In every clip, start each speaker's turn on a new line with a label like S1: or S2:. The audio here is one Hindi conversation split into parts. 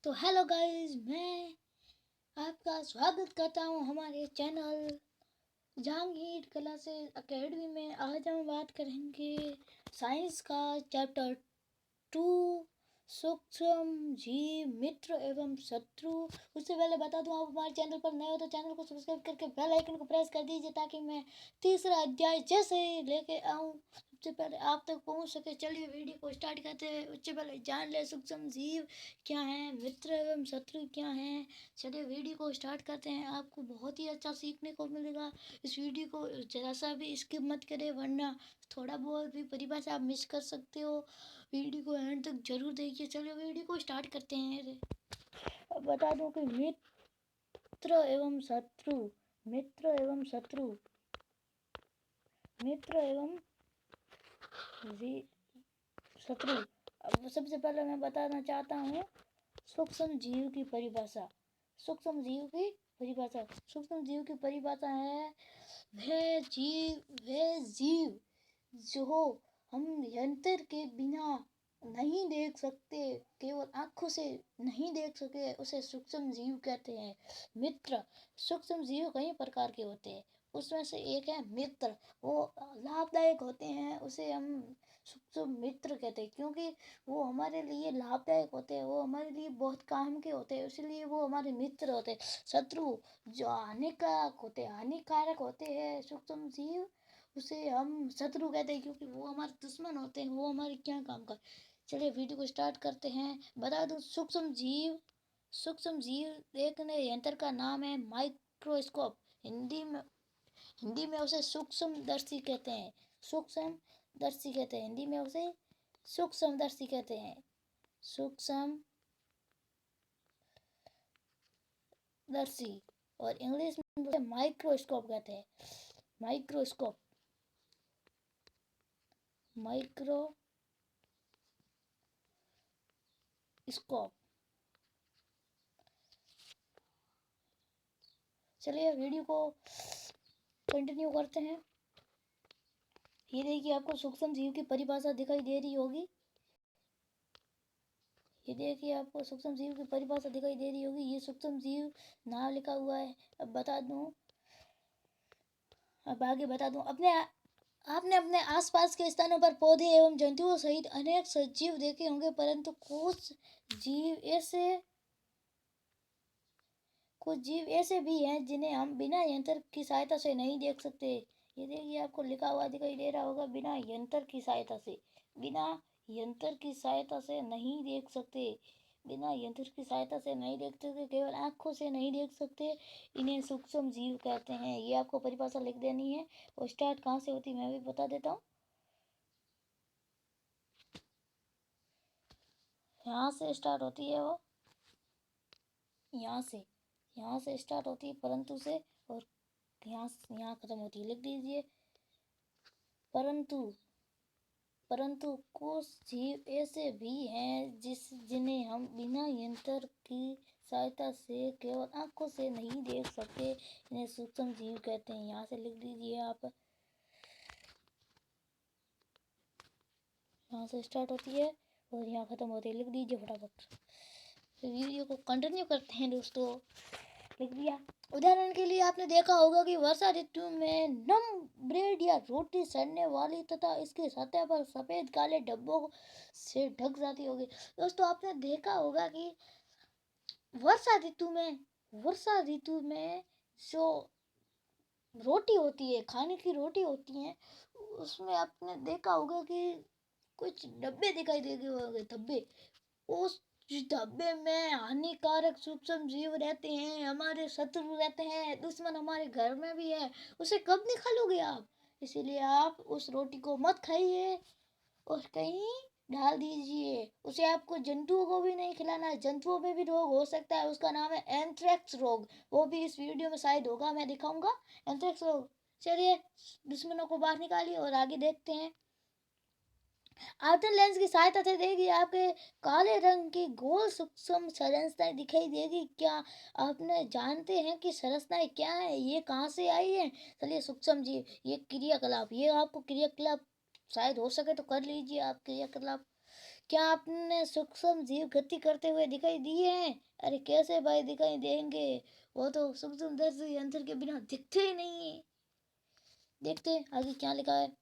S1: तो हेलो गाइस, मैं आपका स्वागत करता हूँ हमारे चैनल जहांगीर क्लासेस एकेडमी में। आज हम बात करेंगे साइंस का चैप्टर 2, सूक्ष्म जीव मित्र एवं शत्रु। उससे पहले बता दूं, आप हमारे चैनल पर नए हो तो चैनल को सब्सक्राइब करके बेल आइकन को प्रेस कर दीजिए ताकि मैं तीसरा अध्याय जैसे ही लेके आऊँ सबसे पहले आप तक पहुंच सके। चलिए वीडियो को स्टार्ट करते हैं। उससे पहले जान ले सूक्ष्म जीव क्या है, मित्र एवं शत्रु क्या है। चलिए वीडियो को स्टार्ट करते हैं। आपको बहुत ही अच्छा सीखने को मिलेगा। इस वीडियो को जरा सा भी स्किप मत करें, वरना थोड़ा बहुत भी परिभाषा आप मिस कर सकते हो। वीडियो को एंड तक जरूर देखिए। चलिए वीडियो को स्टार्ट करते हैं। अब बता दूं कि मित्र एवं शत्रु, मित्र एवं शत्रु, मित्र एवं शत्रु। अब सबसे पहले मैं बताना चाहता हूँ सूक्ष्म जीव की परिभाषा। सूक्ष्म जीव की परिभाषा, सूक्ष्म जीव की परिभाषा है वह जीव जो हम यंत्र के बिना नहीं देख सकते, केवल आंखों से नहीं देख सके, उसे सूक्ष्म जीव कहते हैं। मित्र, सूक्ष्म जीव कई प्रकार के होते हैं, उसमें से एक है मित्र। वो लाभदायक होते हैं, उसे हम सूक्ष्म मित्र कहते हैं क्योंकि वो हमारे लिए लाभदायक होते हैं, वो हमारे लिए बहुत काम के होते हैं, इसलिए वो हमारे मित्र होते हैं। शत्रु जो हानिकारक होते हैं सूक्ष्म जीव, उसे हम शत्रु कहते हैं क्योंकि वो हमारे दुश्मन होते हैं, वो हमारे क्या काम का। चलिए वीडियो को स्टार्ट करते हैं। बता दूं सूक्ष्म जीव देखने यंत्र का नाम है माइक्रोस्कोप। हिंदी में उसे सूक्ष्मदर्शी कहते हैं। सूक्ष्मदर्शी कहते हैं, हिंदी में उसे सूक्ष्मदर्शी कहते हैं। सूक्ष्मदर्शी और इंग्लिश में उसे माइक्रोस्कोप कहते हैं। Microscope, microscope. चलिए वीडियो को कंटिन्यू करते हैं। ये देखिए, आपको सूक्ष्म जीव की परिभाषा दिखाई दे रही होगी। ये देखिए, आपको सूक्ष्म जीव की परिभाषा दिखाई दे रही होगी। ये सूक्ष्म जीव नाम लिखा हुआ है। अब आगे बता दूं, आपने अपने आसपास के स्थानों पर पौधे एवं जंतुओं सहित अनेक सजीव देखे होंगे, परंतु कुछ जीव ऐसे भी हैं जिन्हें हम बिना यंत्र की सहायता से नहीं देख सकते। ये देखिए, आपको लिखा हुआ दिखाई दे रहा होगा, बिना यंत्र की सहायता से, बिना यंत्र की सहायता से नहीं देख सकते, बिना यंत्र की सहायता से नहीं देख सकते, केवल आंखों से नहीं देख सकते, इन्हें सूक्ष्म जीव कहते हैं। ये आपको परिभाषा लिख देनी है। और स्टार्ट कहाँ से होती है मैं भी बता देता हूँ। यहाँ से स्टार्ट होती है वो, यहाँ से स्टार्ट होती है परंतु से, और यहाँ खत्म होती है। लिख दीजिए परंतु। परंतु कुछ जीव ऐसे भी हैं जिन्हें हम बिना यंत्र की सहायता से, केवल आंखों से नहीं देख सकते, इन्हें सूक्ष्म जीव कहते हैं। यहाँ से लिख दीजिए आप, यहाँ से स्टार्ट होती है और यहाँ खत्म होती है। लिख दीजिए फटाफट। तो वीडियो को कंटिन्यू करते हैं दोस्तों। लिख दिया। उदाहरण के लिए आपने देखा होगा कि वर्षा ऋतु में नम ब्रेड या रोटी सड़ने वाली तथा इसकी सतह पर सफेद काले धब्बों से ढक जाती होगी। दोस्तों, आपने देखा होगा कि वर्षा ऋतु में जो रोटी होती है, खाने की रोटी होती है, उसमें आपने देखा होगा कि कुछ डब्बे दिखाई देंगे होंगे, धब्बे। उस ढब्बे में हानिकारक सूक्ष्म जीव रहते हैं, हमारे शत्रु रहते हैं, दुश्मन हमारे घर में भी है। उसे कब निकालोगे आप? इसीलिए आप उस रोटी को मत खाइए और कहीं डाल दीजिए। उसे आपको जंतुओं को भी नहीं खिलाना है, जंतुओं में भी रोग हो सकता है। उसका नाम है एंथ्रेक्स रोग। वो भी इस वीडियो में शायद होगा, मैं दिखाऊंगा एंथ्रेक्स रोग। चलिए दुश्मनों को बाहर निकालिए और आगे देखते हैं। आवर्धन लेंस की सहायता से देखिए, आपके काले रंग की गोल सूक्ष्म संरचनाएं दिखाई देगी। क्या आपने जानते हैं कि संरचनाएं क्या है, ये कहाँ से आई है? चलिए सूक्ष्म जीव, ये क्रियाकलाप, ये आपको क्रियाकलाप शायद हो सके तो कर लीजिए आप क्रियाकलाप। क्या आपने सूक्ष्म जीव गति करते हुए दिखाई दिए हैं? अरे कैसे भाई दिखाई देंगे, वो तो सूक्ष्मदर्शी यंत्र के बिना दिखते ही नहीं है। देखते हैं आगे क्या लिखा है।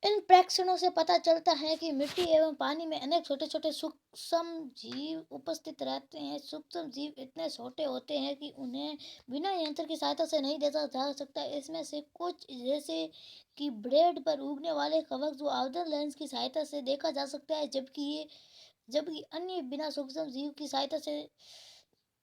S1: इन प्रेक्षणों से पता चलता है कि मिट्टी एवं पानी में अनेक छोटे छोटे सूक्ष्म जीव उपस्थित रहते हैं। सूक्ष्म जीव इतने छोटे होते हैं कि उन्हें बिना यंत्र की सहायता से नहीं देखा जा सकता। इसमें से कुछ जैसे कि ब्रेड पर उगने वाले कवक जो आउटर लेंस की सहायता से देखा जा सकता है, जबकि अन्य बिना सूक्ष्म जीव की सहायता से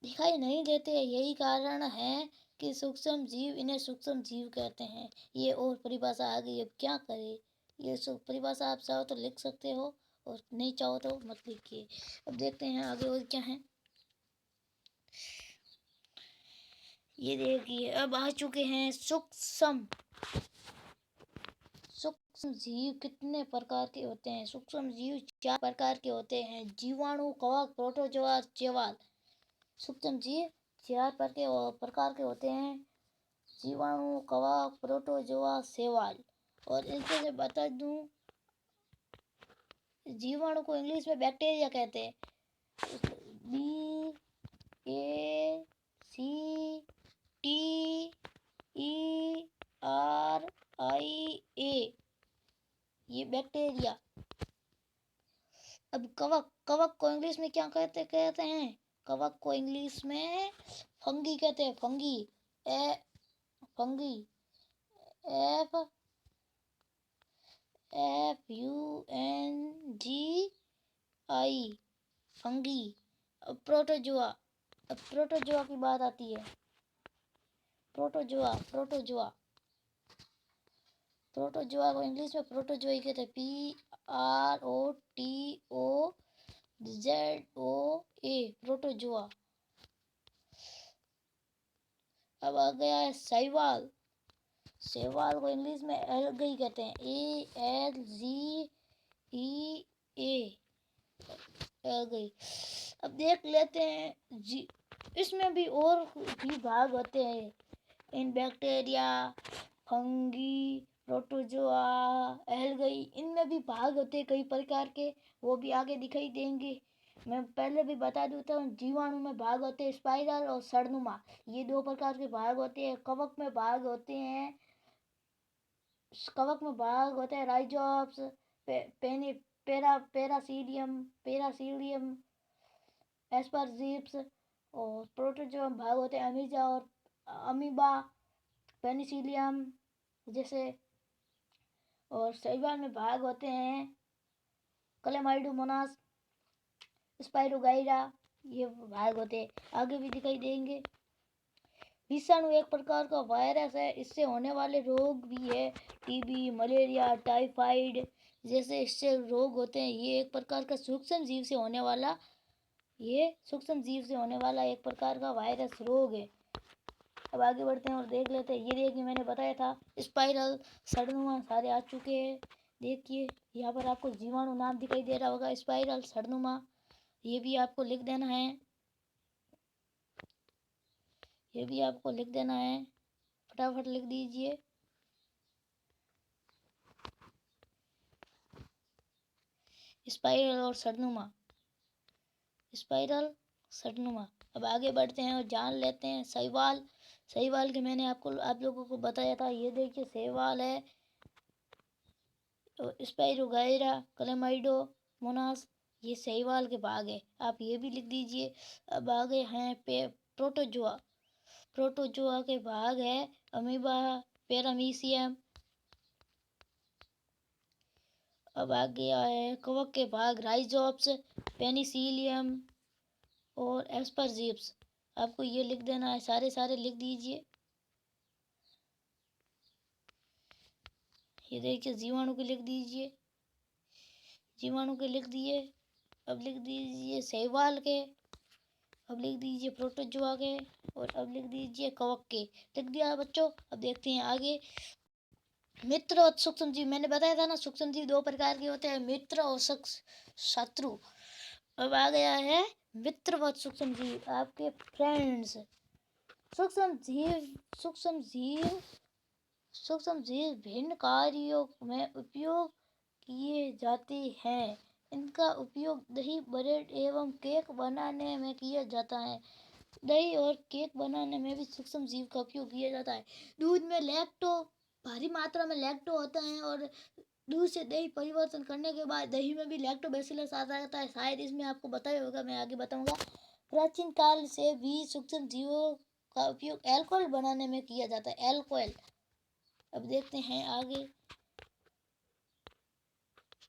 S1: दिखाई नहीं देते। यही कारण है कि सूक्ष्म जीव इन्हें सूक्ष्म जीव कहते हैं। ये और परिभाषा आ गई, अब क्या करें। ये सब परिभाषा आप चाहो तो लिख सकते हो और नहीं चाहो तो मत लिखिए। अब देखते हैं आगे और क्या है। ये देखिए अब आ चुके हैं सूक्ष्म जीव कितने प्रकार के होते हैं। सूक्ष्म जीव 4 प्रकार के होते हैं। जीवाणु, कवक, प्रोटोजोआ, शैवाल। सूक्ष्म जीव 4 प्रकार के होते हैं। जीवाणु, कवक, प्रोटोजोआ, शैवाल। और इनसे से बता दूं, जीवाणु को इंग्लिश में बैक्टीरिया कहते हैं। BACTERIA, ये बैक्टीरिया। अब कवक को इंग्लिश में क्या कहते हैं। कवक को इंग्लिश में फंगी कहते हैं। Fungi FUNGI, fungi. अब प्रोटोजोआ की बात आती है। प्रोटोजोआ को इंग्लिश में प्रोटोजोआ कहते हैं। PROTOZOA, protozoa. अब आ गया है शैवाल को इंग्लिश में एल्गी कहते हैं। ALGEA, algae. अब देख लेते हैं जी, इसमें भी और भी भाग होते हैं। इन बैक्टीरिया, फंगी, प्रोटोजोआ, एल्गी, इनमें भी भाग होते हैं कई प्रकार के, वो भी आगे दिखाई देंगे। मैं पहले भी बता देता हूँ। जीवाणु में भाग होते हैं स्पाइरल और सड़नुमा, ये 2 प्रकार के भाग होते हैं। कवक में भाग होते हैं राइजोप्स, पेरासीलियम, एस्परजीप्स। और प्रोटोजोआ भाग होते हैं अमीजा और अमीबा, पेनिसिलियम जैसे। और शैवाल में भाग होते हैं क्लेमाइडोमोनास, स्पाइरोगाइरा, ये भाग होते हैं। आगे भी दिखाई देंगे। विषाणु एक प्रकार का वायरस है। इससे होने वाले रोग भी है टीबी, मलेरिया, टाइफाइड जैसे इससे रोग होते हैं। ये एक प्रकार का सूक्ष्म जीव से होने वाला एक प्रकार का वायरस रोग है। अब आगे बढ़ते हैं और देख लेते हैं। ये देखिए मैंने बताया था स्पाइरल, सड़नुमा सारे आ चुके हैं। देखिए यहाँ पर आपको जीवाणु नाम दिखाई दे रहा होगा, स्पाइरल, सड़नुमा, ये भी आपको लिख देना है। फटाफट लिख दीजिए। स्पाइरल और सड़नुमा। अब आगे बढ़ते हैं और जान लेते हैं शैवाल के मैंने आप लोगों को बताया था। ये देखिए शैवाल है, तो स्पाइरोगाइरा, क्लेमाइडोमोनास, ये शैवाल के भाग है। आप ये भी लिख दीजिए। अब आगे हैं प्रोटोजोआ के भाग है अमीबा, पैरामीशियम। अब आगे आए कवक के भाग राइजोप्स, पेनिसिलियम और एस्परजीप्स। आपको ये लिख देना है, सारे लिख दीजिए। ये देखिए जीवाणु के लिख दीजिए, लिख दिए। अब लिख दीजिए शैवाल के, अब लिख दीजिए प्रोटोजोआ के, और अब लिख दीजिए कवक के। लिख दिया बच्चों। अब देखते हैं आगे। मित्र और सूक्ष्म जीव, मैंने बताया था ना सूक्ष्म जीव 2 प्रकार के होते हैं, मित्र और शत्रु। अब आ गया है मित्र व सूक्ष्म जीव, आपके फ्रेंड्स। सूक्ष्म जीव भिन्न कार्यों में उपयोग किए जाते हैं। इनका उपयोग दही, ब्रेड एवं केक बनाने में किया जाता है। दही और केक बनाने में भी सूक्ष्म जीव का उपयोग किया जाता है। दूध में लैक्टो भारी मात्रा में लैक्टो होता है और दूध से दही परिवर्तन करने के बाद दही में भी लैक्टोबैसिलस आ जाता है। शायद इसमें आपको बताया होगा, मैं आगे बताऊंगा। प्राचीन काल से भी सूक्ष्म जीवों का उपयोग अल्कोहल बनाने में किया जाता है। अल्कोहल। अब देखते हैं आगे।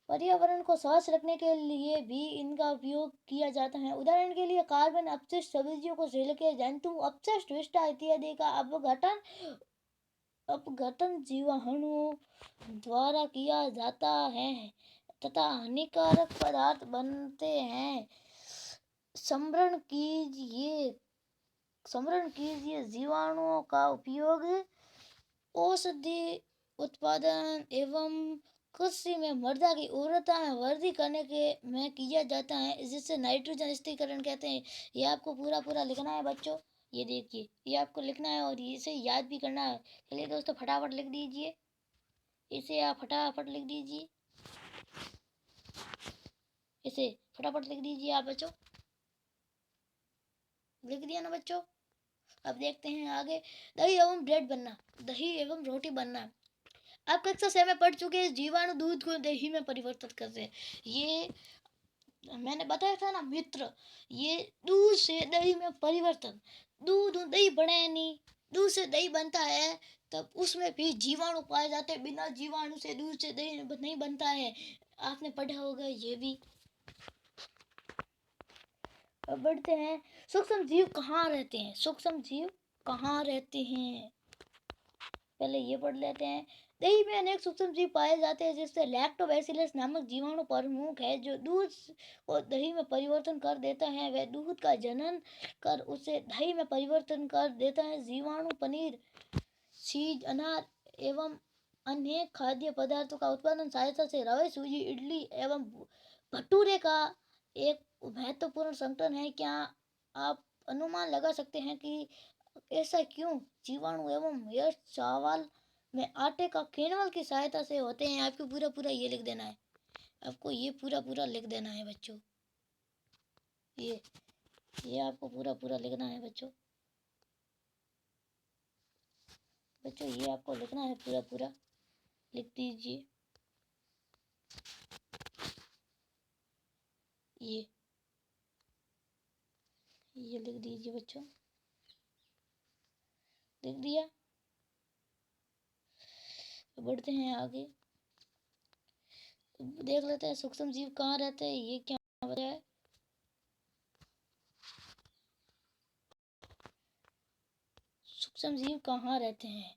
S1: पर्यावरण को स्वच्छ रखने के लिए भी इनका उपयोग किया जाता है। उदाहरण के लिए कार्बन अपशिष्ट, सब्जियों को छिलके, जंतु अपशिष्ट, विष्ठा इत्यादि का अपघटन जीवाणुओं द्वारा किया जाता है तथा हानिकारक पदार्थ बनते हैं। स्मरण कीजिए जीवाणुओं का उपयोग औषधि उत्पादन एवं कृषि में मृदा की उर्वरता में वृद्धि करने के में किया जाता है, जिसे नाइट्रोजन स्थिरीकरण कहते हैं। ये आपको पूरा लिखना है बच्चों। ये देखिए, ये आपको लिखना है और इसे याद भी करना है। चलिए दोस्तों, फटाफट लिख दीजिए। इसे आप फटाफट लिख दीजिए। इसे फटाफट लिख दीजिए आप बच्चों। लिख दिया ना बच्चों? अब देखते हैं आगे। दही एवं ब्रेड बनना, दही एवं रोटी बनना। आप कक्षा 6 में पढ़ चुके हैं। जीवाणु दूध को दही में परिवर्तित करते हैं। ये मैंने बताया था ना मित्र, ये दूध से दही में परिवर्तन। दूध दही बने नहीं, दूध से दही बनता है तब उसमें भी जीवाणु पाए जाते हैं। बिना जीवाणु से दूध से दही नहीं बनता है। आपने पढ़ा होगा ये भी। अब बढ़ते हैं। सूक्ष्म जीव कहाँ रहते हैं? सूक्ष्म जीव कहाँ रहते हैं, पहले ये पढ़ लेते हैं। दही में अनेक सूक्ष्म जीव पाए जाते हैं, जिससे लैक्टोबैसिलस नामक जीवाणु प्रमुख है, जो दूध को दही में परिवर्तन कर देता है। वह दूध का जनन कर उसे दही में परिवर्तन कर देता है। जीवाणु पनीर, चीज, अनार एवं अनेक खाद्य पदार्थों का उत्पादन सहायता से रवे, सूजी, इडली एवं भटूरे का एक महत्वपूर्ण संगठन है। क्या आप अनुमान लगा सकते हैं कि ऐसा क्यों? जीवाणु एवं यह चावल में आटे का किण्वन की सहायता से होते हैं। आपको पूरा ये लिख देना है। आपको ये पूरा लिख देना है बच्चों। ये आपको पूरा लिखना है बच्चों। बच्चों ये आपको लिखना है, पूरा लिख दीजिए। ये लिख दीजिए बच्चों। लिख दिया? बढ़ते हैं आगे। देख लेते हैं सूक्ष्म जीव कहाँ रहते हैं। ये क्या वजह है? सूक्ष्म जीव कहाँ रहते हैं?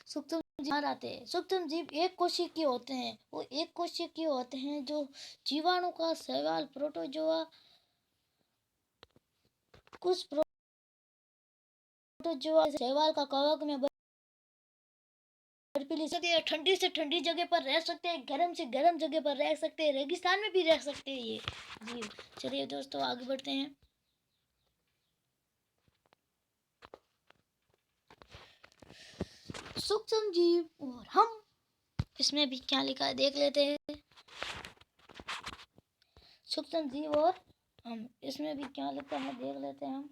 S1: सूक्ष्म जीव कहाँ रहते हैं? सूक्ष्म जीव एक कोशिकीय होते हैं। वो एक कोशिकीय होते हैं जो जीवाणु का शैवाल, प्रोटोजोआ, कुछ प्रोटोजोआ शैवाल का कवक में बर्फीली सकते हैं। ठंडी से ठंडी जगह पर रह सकते हैं, गर्म से गर्म जगह पर रह सकते हैं, रेगिस्तान में भी रह सकते हैं ये जीव। चलिए दोस्तों आगे बढ़ते हैं। सूक्ष्म जीव और हम, इसमें भी क्या लिखा है देख लेते हैं। सूक्ष्म जीव और हम, इसमें भी क्या लिखा है देख लेते हैं हम।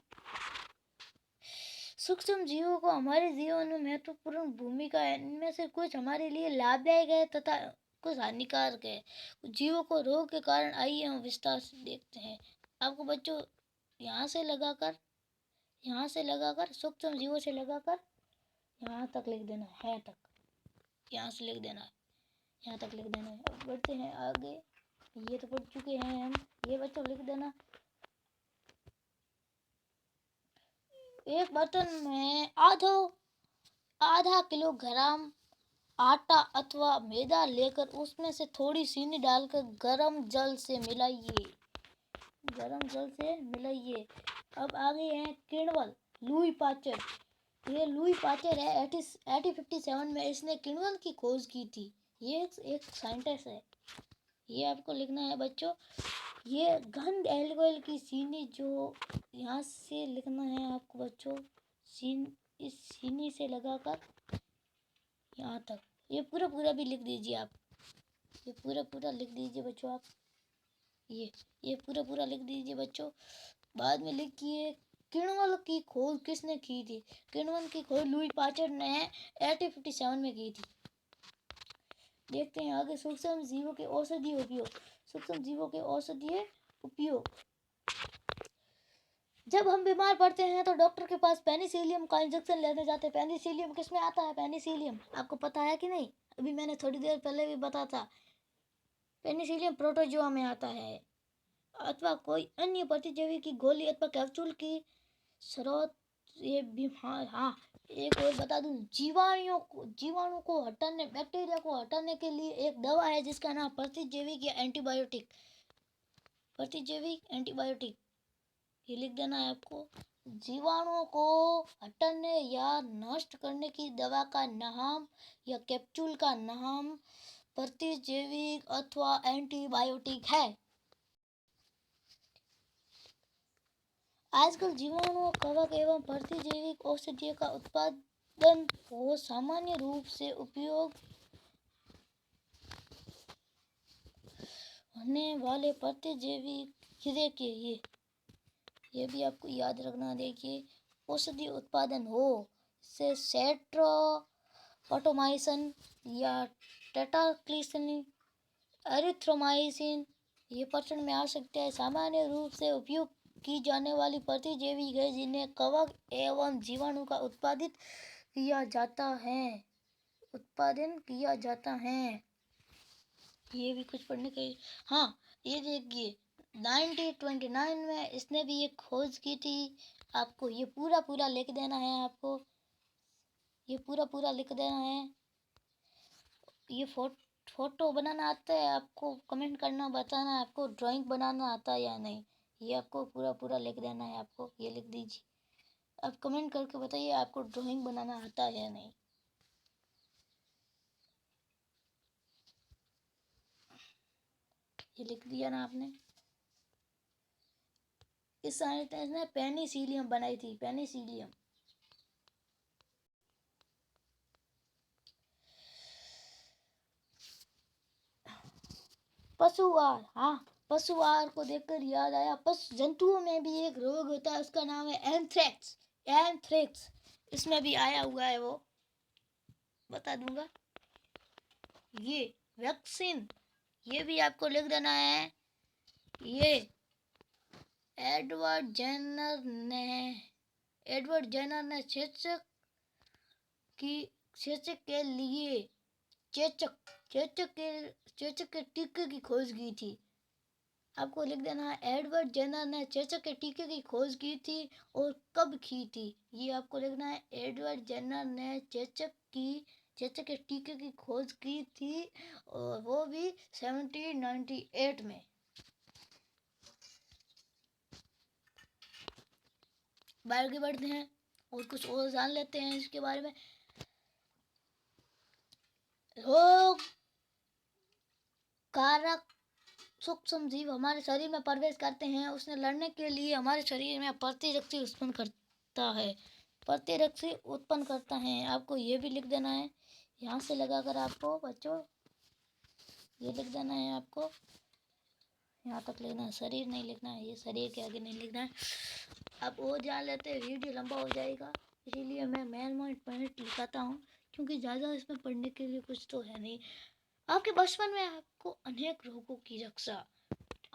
S1: सूक्ष्म जीवों को हमारे जीवन में महत्वपूर्ण भूमिका है। इनमें से कुछ हमारे लिए लाभदायक है तथा कुछ हानिकारक है। जीवों को रोग के कारण आइए हम विस्तार से देखते हैं। आपको बच्चों यहाँ से लगाकर सूक्ष्म जीवों से लगाकर यहाँ तक लिख देना है, तक यहाँ से लिख देना है, यहाँ तक लिख देना है। अब बढ़ते हैं आगे। ये तो पढ़ चुके हैं हम। ये बच्चों लिख देना। एक बर्तन में आधा किलोग्राम आटा अथवा मैदा लेकर उसमें से थोड़ी चीनी डालकर गरम जल से मिलाइए। अब आगे है किण्वन। लुई पास्चर, ये लुई पास्चर है 1857 में इसने किण्वन की खोज की थी। ये एक साइंटिस्ट है। ये आपको लिखना है बच्चों। ये घन एल्कोहल की चीनी, जो यहाँ से लिखना है आपको बच्चों। इस चीनी से लगाकर यहाँ तक ये पूरा पूरा भी लिख दीजिए आप, ये पूरा पूरा लिख दीजिए बच्चों आप, ये पूरा पूरा लिख दीजिए बच्चों। बाद में लिखिए किण्वन की खोज किसने की थी। किण्वन की खोज लुई पास्चर ने 1857 में की थी। देखते हैं आगे, सूक्ष्म जीवों के औषधीय उपयोग। सूक्ष्म जीवों के औषधीय उपयोग, जब हम बीमार पड़ते हैं तो डॉक्टर के पास पेनिसिलियम का इंजेक्शन लेने जाते हैं। पेनिसिलियम किस में आता है? पेनिसिलियम आपको पता है कि नहीं? अभी मैंने थोड़ी देर पहले भी बताया था। पेनिसिलियम प्रोटोजोआ में आता है, अथवा कोई अन्य प्रतिजीवी की गोली अथवा कैप्सूल की स्रोत। ये बीमार, हाँ एक और बता दूं, जीवाणु को हटाने, बैक्टीरिया को हटाने के लिए एक दवा है जिसका नाम प्रतिजैविक या एंटीबायोटिक, प्रतिजैविक एंटीबायोटिक, ये लिख देना है आपको। जीवाणुओं को हटाने या नष्ट करने की दवा का नाम या कैप्सूल का नाम प्रतिजैविक अथवा एंटीबायोटिक है। आजकल जीवाणु, कवक एवं प्रतिजैविक औषधियों का उत्पादन को सामान्य रूप से उपयोग होने वाले प्रतिजैविक हीरे के ये भी आपको याद रखना। देखिए, औषधि उत्पादन हो से सेट्रोफोटोमाइसिन या टेट्राक्लिसिन, एरिथ्रोमाइसिन ये प्रचलन में आ सकते हैं। सामान्य रूप से उपयोग की जाने वाली प्रतिजैविक है जिन्हें कवक एवं जीवाणु का उत्पादन किया जाता है। ये भी कुछ पढ़ने के, हाँ ये देखिए 1929 में इसने भी एक खोज की थी। आपको ये पूरा पूरा लिख देना है, आपको ये पूरा पूरा लिख देना है। ये फोटो बनाना आता है आपको? कमेंट करना, बताना आपको ड्राइंग बनाना आता है या नहीं। ये आपको पूरा पूरा लिख देना है, आपको ये लिख दीजिए। आप कमेंट करके बताइए आपको ड्राइंग बनाना आता है या नहीं। ये लिख दिया ना आपने। इस साइंटिस्ट ने पेनिसिलियम बनाई थी, पेनिसिलियम। पशु आहार, हाँ पशु आहार को देखकर याद आया, पशु जंतुओं में भी एक रोग होता है, उसका नाम है एंथ्रेक्स। एंथ्रेक्स इसमें भी आया हुआ है, वो बता दूंगा। ये वैक्सीन, ये भी आपको लिख देना है। ये एडवर्ड जेनर ने चेचक के लिए चेचक के टीके की खोज की थी। आपको लिख देना है, एडवर्ड जेनर ने चेचक के टीके की खोज की थी और कब की थी। ये आपको लिखना है, एडवर्ड जेनर ने चेचक के टीके की खोज की थी और वो भी 1798 में। आगे बढ़ते हैं और कुछ और जान लेते हैं इसके बारे में। रोग कारक सूक्ष्म जीव हमारे शरीर में प्रवेश करते हैं, उसने लड़ने के लिए हमारे शरीर में प्रतिरक्षी उत्पन्न करता है, प्रतिरक्षी उत्पन्न करता है। आपको ये भी लिख देना है, यहाँ से लगाकर आपको बच्चों ये लिख देना है। आपको यहाँ तक लिखना है, शरीर नहीं लिखना है, ये शरीर के आगे नहीं लिखना है। अब और जान लेते हैं, वीडियो लंबा हो जाएगा इसीलिए मैं मेन पॉइंट लिखाता हूँ, क्योंकि ज़्यादा इसमें पढ़ने के लिए कुछ तो है नहीं। आपके बचपन में आपको अनेक रोगों की रक्षा,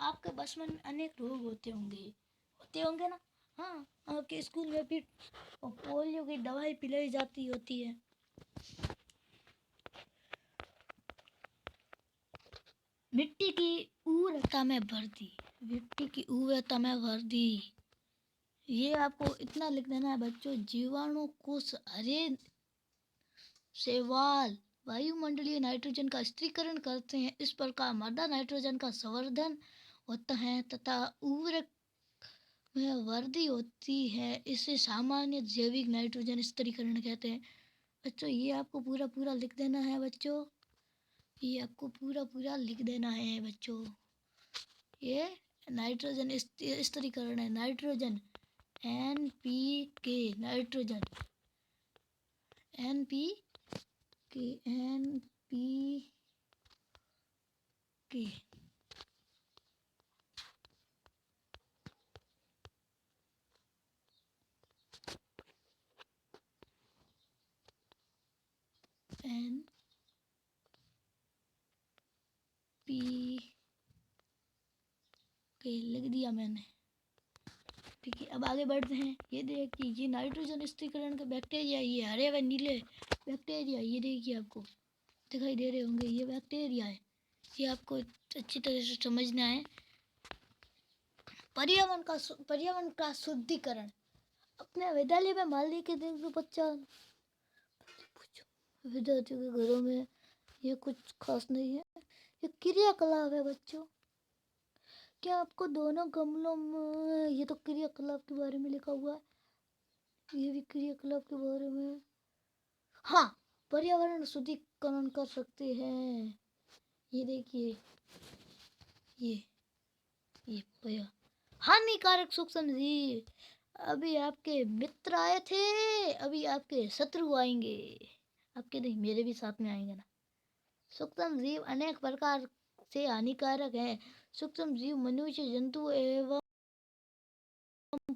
S1: आपके बचपन में अनेक रोग होते होंगे ना। हाँ, आपके स्कूल में भी पोलियो की दवाई पिलाई जाती होती है। मिट्टी की उर्वरता में वृद्धि, ये आपको इतना लिख देना है बच्चों। जीवाणु कोष हरे शैवाल वायुमंडलीय नाइट्रोजन का स्थिरीकरण करते हैं, इस प्रकार मृदा नाइट्रोजन का संवर्धन होता है तथा उर्वरक में वृद्धि होती है। इसे सामान्य जैविक नाइट्रोजन स्थिरीकरण कहते हैं। बच्चों ये आपको पूरा पूरा लिख देना है बच्चों, ये आपको पूरा पूरा लिख देना है बच्चों। ये नाइट्रोजन स्थिरीकरण है, नाइट्रोजन NPK, नाइट्रोजन NPK के एन पी के एन पी के लिख दिया मैंने। ठीक है, अब आगे बढ़ते हैं। ये देखिए, ये नाइट्रोजन स्थिरीकरण के बैक्टीरिया, ये हरे व नीले बैक्टीरिया, ये देखिए आपको दिखाई दे रहे होंगे, ये बैक्टीरिया है। ये आपको अच्छी तरह से समझना है। पर्यावरण का शुद्धिकरण। अपने विद्यालय में मान ली के दिन तो बच्चा विद्यार्थियों के घरों में ये कुछ खास नहीं है, ये क्रियाकलाप है बच्चों। क्या आपको दोनों गमलों में, ये तो क्रियाकलाप के बारे में लिखा हुआ है, ये भी क्रियाकलाप के बारे में। हाँ, पर्यावरण शुद्धिकरण कर सकते हैं। ये देखिए, ये भैया हानिकारक सूक्ष्म जीव। अभी आपके मित्र आए थे, अभी आपके शत्रु आएंगे। आपके नहीं, मेरे भी साथ में आएंगे ना। सूक्ष्म जीव अनेक प्रकार से हानिकारक है। सूक्ष्म जीव मनुष्य, जंतु एवं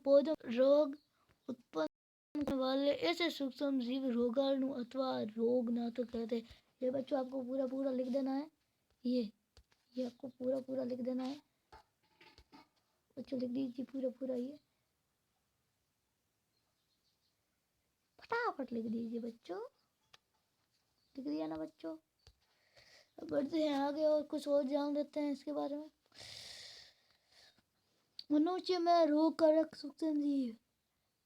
S1: पौधों रोग उत्पन्न करने वाले ऐसे सूक्ष्म जीव रोगाणु अथवा रोग ना तो कहते। ये बच्चों आपको पूरा पूरा लिख देना है। ये आपको पूरा पूरा लिख देना है बच्चों, लिख दीजिए पूरा पूरा, ये फटाफट लिख दीजिए बच्चों। लिख दिया ना बच्चों? अब बढ़ते हैं आगे और कुछ और जान लेते हैं इसके बारे में। मनुष्य में रोग कारक सूक्ष्म जीव।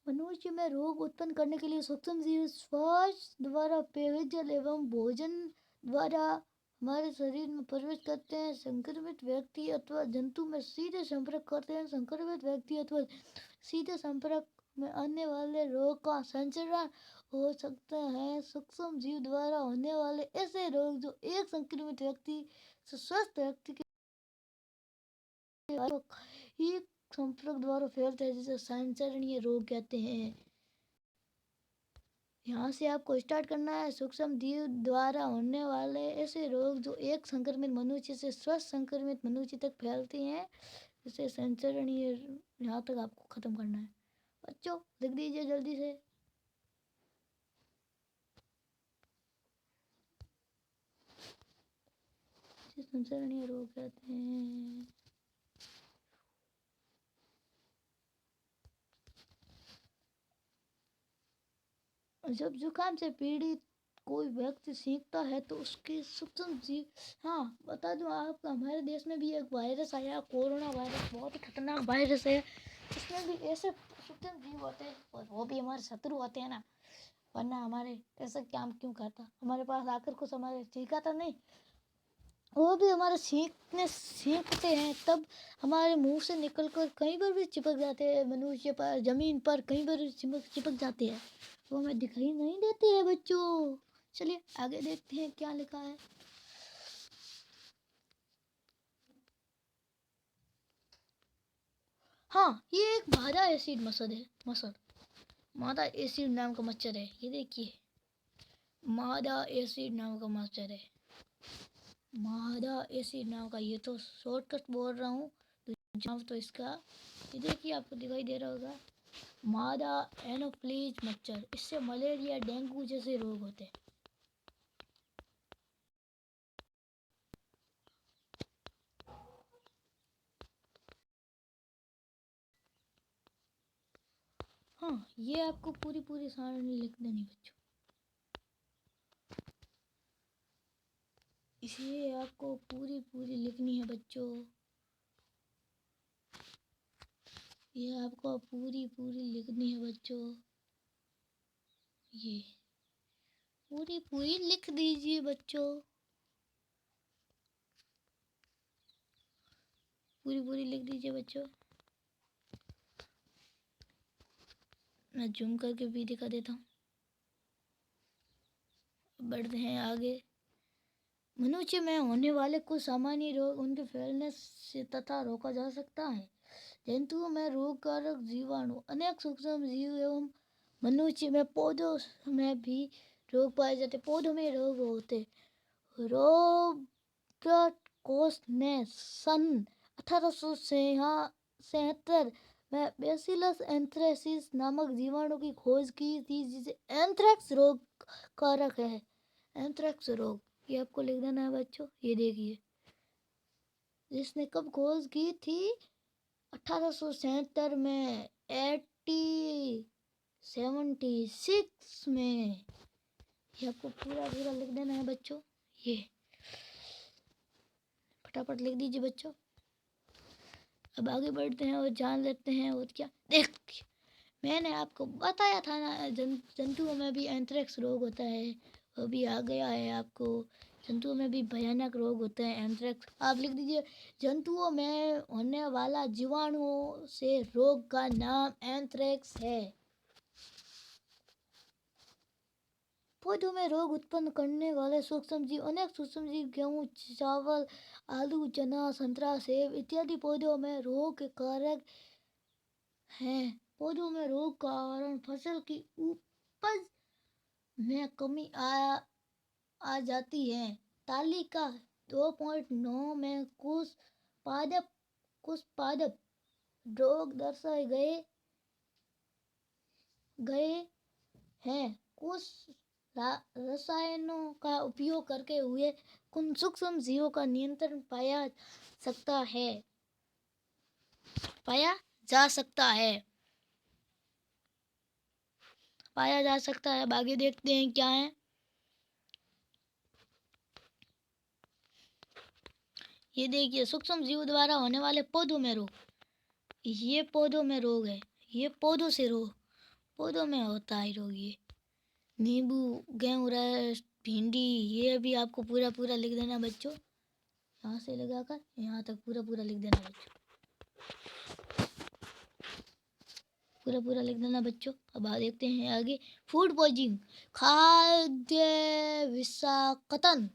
S1: मनुष्य में रोग उत्पन्न करने के लिए सूक्ष्म जीव श्वास द्वारा, पेयजल एवं भोजन द्वारा हमारे शरीर में प्रवेश करते हैं। संक्रमित व्यक्ति अथवा जंतु में सीधे संपर्क करते हैं। संक्रमित व्यक्ति अथवा सीधे संपर्क में आने वाले रोग का संचरण हो सकता है। सूक्ष्म जीव द्वारा होने वाले ऐसे रोग जो एक संक्रमित व्यक्ति से स्वस्थ व्यक्ति के एक संपर्क द्वारा फैलते हैं, जिसे संचरणीय रोग कहते हैं। यहाँ से आपको स्टार्ट करना है। सूक्ष्म जीव द्वारा होने वाले ऐसे रोग जो एक संक्रमित मनुष्य से स्वस्थ संक्रमित मनुष्य तक फैलते हैं, जिसे संचरणीय, यहाँ तक आपको खत्म करना है बच्चों। लिख दीजिए जल्दी से। संचरणीय रोग कहते हैं। जब जुकाम से पीड़ित कोई व्यक्ति सीखता है तो उसके सूक्ष्म जीव, हाँ बता दूं आपको, हमारे देश में भी एक वायरस आया, कोरोना वायरस, बहुत ही खतरनाक वायरस है। इसमें भी ऐसे सूक्ष्म जीव होते हैं और वो भी हमारे शत्रु होते हैं ना, वरना हमारे ऐसा काम क्यों करता, हमारे पास आकर कुछ हमारे सीखा नहीं, वो भी हमारे सीखते हैं, तब हमारे मुंह से निकलकर कहीं पर भी चिपक जाते हैं, मनुष्य पर, जमीन पर कहीं पर भी चिपक जाते हैं, वो हमें दिखाई नहीं देते हैं बच्चों। चलिए आगे देखते हैं क्या लिखा है। हाँ, ये एक मादा एसिड मादा एसिड नाम का मच्छर है। ये देखिए, मादा एसिड नाम का मच्छर है, मादा एसिड नाम का। ये तो शॉर्टकट बोल रहा हूँ तो इसका, ये देखिए आपको दिखाई दे रहा होगा, मादा एनोफ्लीज मच्छर। इससे मलेरिया, डेंगू जैसे रोग होते हैं। हाँ, ये आपको पूरी सारणी लिख देनी बच्चों, इसे आपको पूरी लिखनी है बच्चों, ये आपको पूरी लिखनी है बच्चों, ये पूरी लिख दीजिए बच्चों, पूरी लिख दीजिए बच्चों। मैं जूम करके भी दिखा देता हूँ। बढ़ते हैं आगे। मनुष्य में होने वाले कुछ सामान्य रोग उनके फैलने से तथा रोका जा सकता है। जंतुओं में रोग कारक जीवाणु, अनेक सूक्ष्म जीव एवं मनुष्य में, पौधों में भी रोग पाए जाते, पौधों में रोग होते। रॉबर्ट कोच ने सन 1876 में बेसिलस एंथ्रेसिस नामक जीवाणु की खोज की थी, जिसे एंथ्रेक्स रोग कारक है। एंथ्रेक्स रोग, ये आपको लिख देना है बच्चों। ये देखिए, जिसने कब खोज की थी? 1877 में, 1876 में। ये आपको पूरा पूरा लिख देना है बच्चों। ये फटाफट लिख दीजिए बच्चों। अब आगे बढ़ते हैं और जान लेते हैं और क्या। देख, मैंने आपको बताया था ना, जंतुओं में भी एंथ्रेक्स रोग होता है। वो भी आ गया है आपको। जंतुओं में भी भयानक रोग होते हैं एंथ्रेक्स। आप लिख दीजिए, जंतुओं में होने वाला जीवाणुओं से रोग का नाम एंथ्रेक्स है। पौधों में रोग उत्पन्न करने वाले सूक्ष्मजीव। अनेक सूक्ष्मजीव गेहूं, चावल, आलू, चना, संतरा, सेब इत्यादि पौधों में रोग के कारक हैं। पौधों में रोग का कारण फसल की उपज में कमी आ जाती है। तालिका 2.9 में कुछ पादप रोग दर्शाए गए हैं। कुछ रसायनों का उपयोग करके हुए कुछ सूक्ष्म जीवों का नियंत्रण पाया जा सकता है। आगे देखते हैं क्या है। ये देखिए, सूक्ष्म जीव द्वारा होने वाले पौधों में रोग। ये पौधों में रोग है। ये पौधों में होता है रोग। ये नींबू, गेहूं, रस, भिंडी, ये भी आपको पूरा पूरा लिख देना बच्चों। यहाँ से लगाकर यहाँ तक पूरा पूरा लिख देना बच्चों। पूरा पूरा लिख देना बच्चों। अब देखते हैं आगे। फूड पॉइजनिंग, खाद्य विषाक्तन।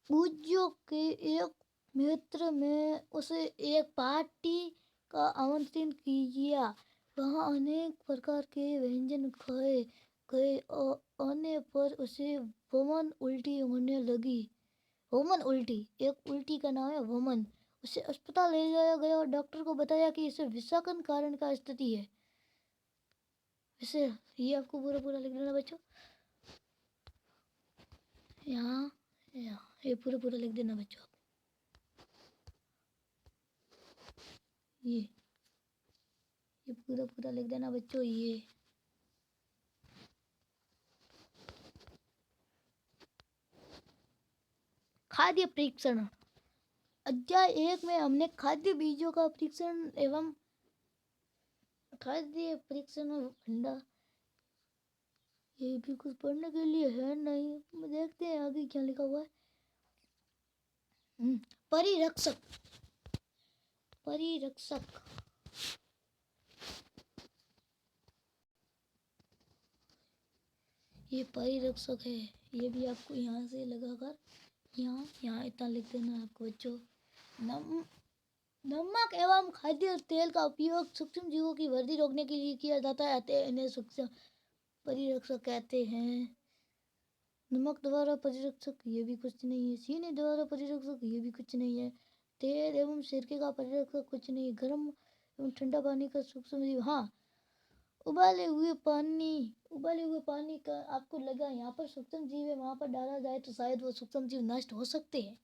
S1: पूज्यों के एक मित्र में उसे एक पार्टी का आमंत्रण किया। वहाँ अनेक प्रकार के व्यंजन खाए गए। आने पर उसे वमन उल्टी होने लगी। वमन उल्टी, एक उल्टी का नाम है वमन। उसे अस्पताल ले जाया गया और डॉक्टर को बताया कि इसे विषाक्तन कारण का स्थिति है। इसे ये आपको पूरा पूरा लिख देना बच्चों। यहाँ ये पूरा पूरा लिख देना बच्चों। ये पूरा पूरा लिख देना बच्चों। ये खाद्य परीक्षण, अध्याय 1 में हमने खाद्य बीजों का परीक्षण एवं खाद्य परीक्षण और भंडार, ये भी कुछ पढ़ने के लिए है नहीं। देखते हैं आगे क्या लिखा हुआ है। परिरक्षक, ये परिरक्षक है। ये भी आपको यहाँ से लगाकर यहाँ इतना लिख देना है आपको बच्चों। नमक एवं खाद्य तेल का उपयोग सूक्ष्म जीवों की वृद्धि रोकने के लिए किया जाता है। इन्हें सूक्ष्म परिरक्षक कहते हैं। नमक द्वारा परिरक्षक, ये भी कुछ नहीं है। चीनी द्वारा परिरक्षक, ये भी कुछ नहीं है। तेल एवं सिरके का परिरक्षक, कुछ नहीं। गर्म एवं ठंडा पानी का सूक्ष्म जीव, हाँ, उबाले हुए पानी का आपको लगा यहाँ पर सूक्ष्म जीव है, वहां पर डाला जाए तो शायद वो सूक्ष्म जीव नष्ट हो सकते हैं।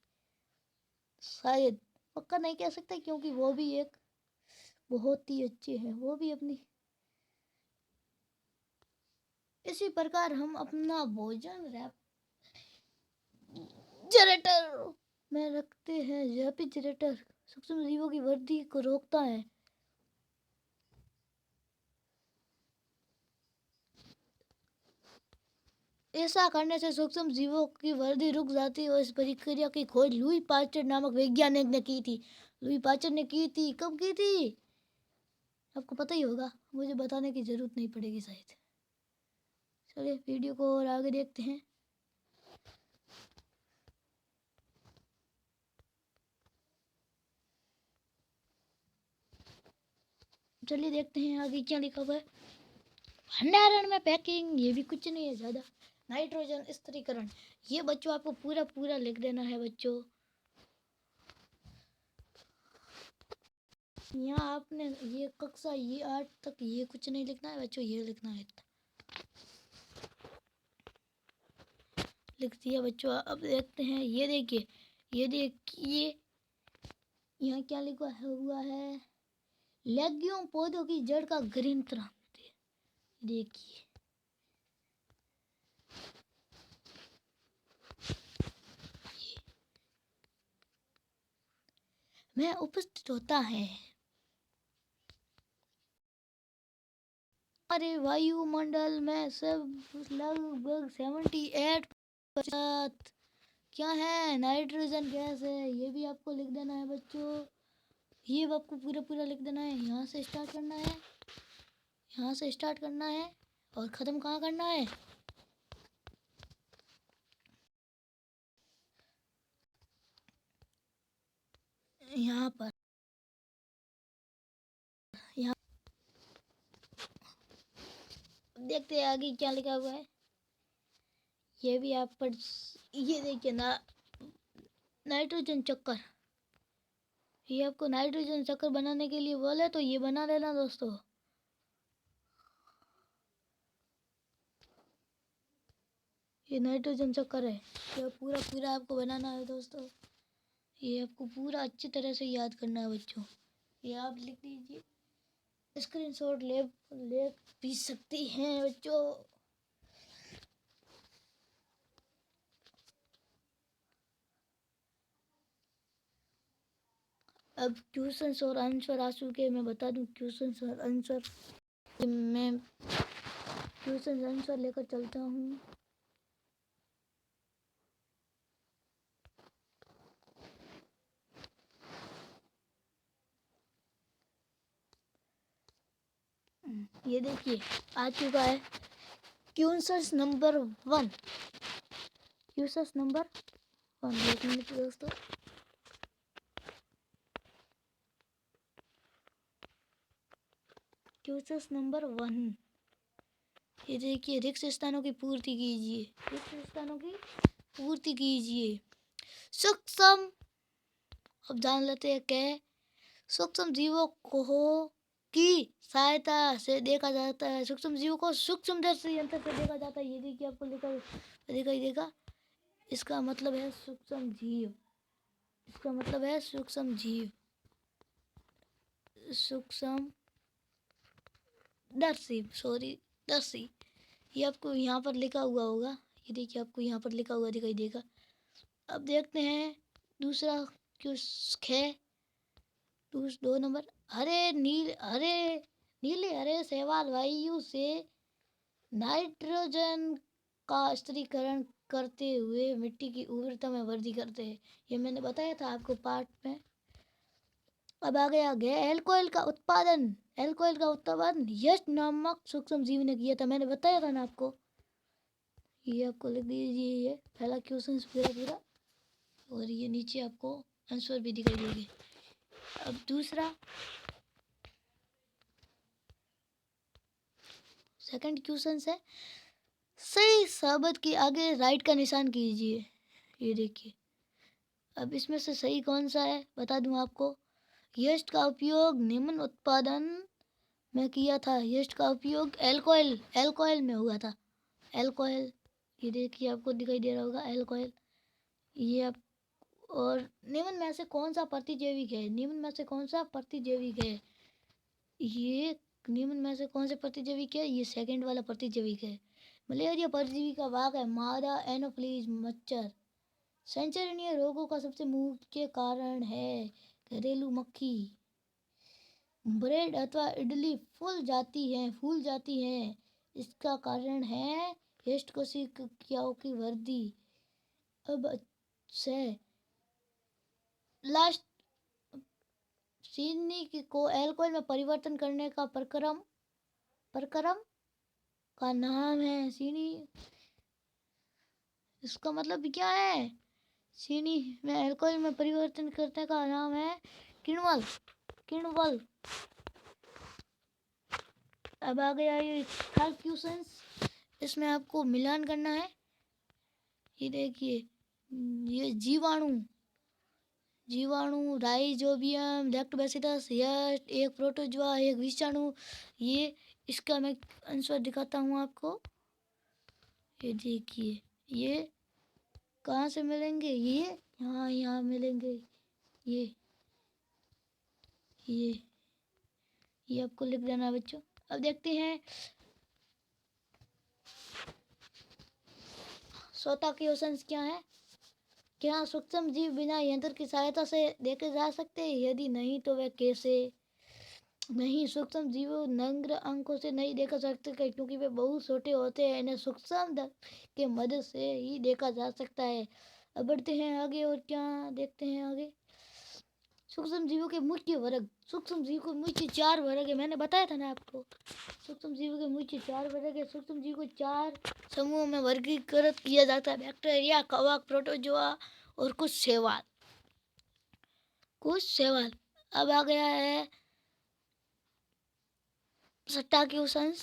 S1: शायद, पक्का नहीं कह सकते, क्योंकि वो भी एक बहुत ही अच्छे हैं। वो भी अपनी इसी प्रकार हम अपना भोजन रेफ्रिजरेटर में रखते हैं। रेफ्रिजरेटर सूक्ष्म जीवों की वृद्धि को रोकता है। ऐसा करने से सूक्ष्म जीवों की वृद्धि रुक जाती है। और इस प्रक्रिया की खोज लुई पास्चर नामक वैज्ञानिक ने की थी। लुई पास्चर ने की थी। कब की थी आपको पता ही होगा, मुझे बताने की जरूरत नहीं पड़ेगी शायद। चलिए वीडियो को और आगे देखते हैं। चलिए देखते हैं आगे क्या लिखा हुआ है। भंडारण में पैकिंग, ये भी कुछ नहीं है ज़्यादा। नाइट्रोजन स्थिरीकरण, ये बच्चों आपको पूरा पूरा लिख देना है बच्चों। यहाँ आपने ये कक्षा ये 8 तक ये कुछ नहीं लिखना है बच्चों, ये लिखना है। लिख दिया बच्चों। अब देखते हैं, ये देखिए, ये देखिए यहाँ क्या लिखा हुआ है, लेग्यूम पौधों की जड़ का ग्रीन क्रांति। देखिए मैं उपस्थित होता है हमारे वायुमंडल में सब लगभग 78% क्या है, नाइट्रोजन गैस है। ये भी आपको लिख देना है बच्चों, ये आपको पूरा पूरा लिख देना है। यहाँ से स्टार्ट करना है, यहाँ से स्टार्ट करना है और ख़त्म कहाँ करना है, यहाँ पर। यहाँ देखते हैं आगे क्या लिखा हुआ है। ये भी आप पर, ये देखिए ना, नाइट्रोजन चक्कर। ये आपको नाइट्रोजन चक्कर बनाने के लिए बोले तो ये बना लेना दोस्तों। ये नाइट्रोजन चक्कर है, ये पूरा पूरा आपको बनाना है दोस्तों। ये आपको पूरा अच्छी तरह से याद करना है बच्चों। ये आप लिख लीजिए, स्क्रीनशॉट ले ले भी सकती हैं बच्चों। अब क्वेश्चंस और आंसर आ चुके हैं, मैं बता दूं क्वेश्चंस और आंसर। मैं क्वेश्चंस आंसर लेकर चलता हूँ। ये देखिए आ चुका है क्वेश्चंस नंबर 1। क्वेश्चंस नंबर 1, एक मिनट दोस्तों। क्वेश्चंस नंबर 1, ये देखिए, रिक्त स्थानों की पूर्ति कीजिए, रिक्त स्थानों की पूर्ति कीजिए। सूक्ष्म, अब जान लेते हैं क्या, सूक्ष्म जीवों को की सहायता से देखा जाता है। सूक्ष्म जीवों को सूक्ष्मदर्शी यंत्र से देखा जाता है। ये देखिए आपको दिखाई देगा। इसका मतलब है सूक्ष्म जीव, इसका मतलब है सूक्ष्म जीव, सूक्ष्म दर्शी। ये आपको यहाँ पर लिखा हुआ होगा, ये देखिए आपको यहाँ पर लिखा हुआ दिखाई देगा। अब देखते हैं दूसरा क्वेश्चन है, 2 नंबर। नीले हरे शैवाल वायु से नाइट्रोजन का स्थिरीकरण करते हुए मिट्टी की उर्वरता में वृद्धि करते हैं। ये मैंने बताया था आपको पार्ट में। अब आगे एल्कोहल का उत्पादन यस्ट नामक सूक्ष्म जीव ने किया था, मैंने बताया था ना आपको। ये आपको लिख दीजिए, ये पहला क्वेश्चन पूरा और ये नीचे आपको आंसर भी दिखाई देंगे। अब दूसरा सेकंड क्वेश्चन है, सही शब्द के आगे राइट का निशान कीजिए। ये देखिए, अब इसमें से सही कौन सा है बता दूं आपको। यस्ट का उपयोग निम्न उत्पादन में किया था। यस्ट का उपयोग एल्कोहल में हुआ था। एल्कोहल, ये देखिए आपको दिखाई दे रहा होगा एल्कोहल। ये आप, और निम्न में से कौन सा प्रतिजैविक है, निम्न में से कौन सा प्रतिजैविक है, ये निम्न में से कौन से प्रतिजैविक है, ये सेकंड वाला प्रतिजैविक है। मलेरिया परजीवी का वाहक है मादा एनोफ्लीज मच्छर। सेंचुरियन रोगों का सबसे मुख्य कारण है घरेलू मक्खी। ब्रेड अथवा इडली फूल जाती है, इसका कारण है यस्ट कोशिकाओं की वृद्धि। अब से लास्ट, चीनी को अल्कोहल में परिवर्तन करने का प्रक्रम का नाम है चीनी। इसका मतलब क्या है, चीनी में अल्कोहल में परिवर्तन करने का नाम है किण्वल। अब आ गया ये थर्ड क्वेश्चंस, इसमें आपको मिलान करना है। ये देखिए, ये जीवाणु राइजोबियम लैक्टोबैसिलस, यह एक प्रोटोजोआ, एक विषाणु। ये इसका मैं आंसर दिखाता हूँ आपको। ये देखिए, ये कहाँ से मिलेंगे, ये यहाँ मिलेंगे। ये ये आपको लिख देना है बच्चों। अब देखते हैं चौथा क्वेश्चन क्या है। क्या सूक्ष्म जीव बिना यंत्र की सहायता से देखे जा सकते हैं? यदि नहीं तो वे कैसे? नहीं, सूक्ष्म जीवों नग्न आंखों से नहीं देखा सकते क्योंकि वे बहुत छोटे होते हैं। इन्हें सूक्ष्म के मदद से ही देखा जा सकता है। अब बढ़ते हैं आगे और क्या देखते हैं आगे। सूक्ष्म जीवों के मुख्य वर्ग। सूक्ष्म जीव को मुख्य 4 वर्ग है, मैंने बताया था ना आपको। सूक्ष्म जीवों के मुख्य 4 वर्ग है। सूक्ष्म जीव को 4 समूहों में वर्गीकृत किया जाता है। बैक्टीरिया, कवक, प्रोटोजोआ और कुछ शैवाल। अब आ गया है छठा क्वेश्चन।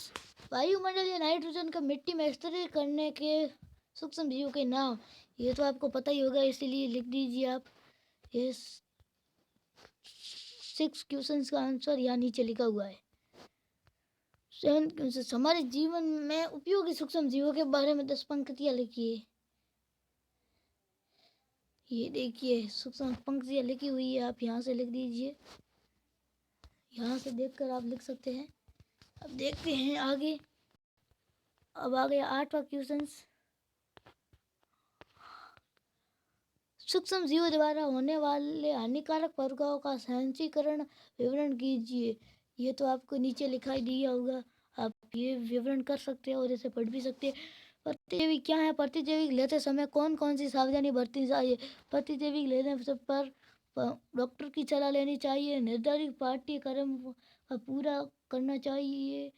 S1: वायुमंडलीय नाइट्रोजन का मिट्टी में स्थिर करने के सूक्ष्म जीवों के नाम। ये तो आपको पता ही होगा, इसीलिए लिख दीजिए आप। ये 6 क्वेश्चंस का आंसर यहाँ नीचे लिखा हुआ है। 7 क्वेश्चंस, हमारे जीवन में उपयोगी सूक्ष्म जीवों के बारे में 10 पंक्तियाँ लिखिए। ये देखिए, सूक्ष्म पंक्तियाँ लिखी हुई है, आप यहाँ से लिख दीजिए। यहाँ से देखकर आप लिख सकते हैं। अब देखते हैं आगे। अब आ गया 8वां क्वेश्चन। सूक्ष्म जीवों द्वारा होने वाले हानिकारक प्रभाव का संक्षिप्त विवरण कीजिए। ये तो आपको नीचे लिखाई दिया होगा, आप ये विवरण कर सकते हैं और इसे पढ़ भी सकते हैं। प्रतिजैविक क्या है? प्रतिजैविक लेते समय कौन कौन सी सावधानी बरतनी चाहिए? प्रतिजैविक लेने से पर डॉक्टर की सलाह लेनी चाहिए। निर्धारित पाठ्यक्रम का पूरा करना चाहिए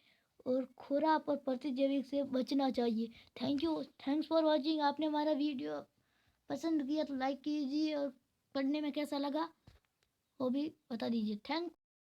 S1: और खुराक और प्रतिजैविक से बचना चाहिए। Thanks for watching. आपने हमारा वीडियो पसंद किया तो लाइक कीजिए और पढ़ने में कैसा लगा वो भी बता दीजिए। थैंक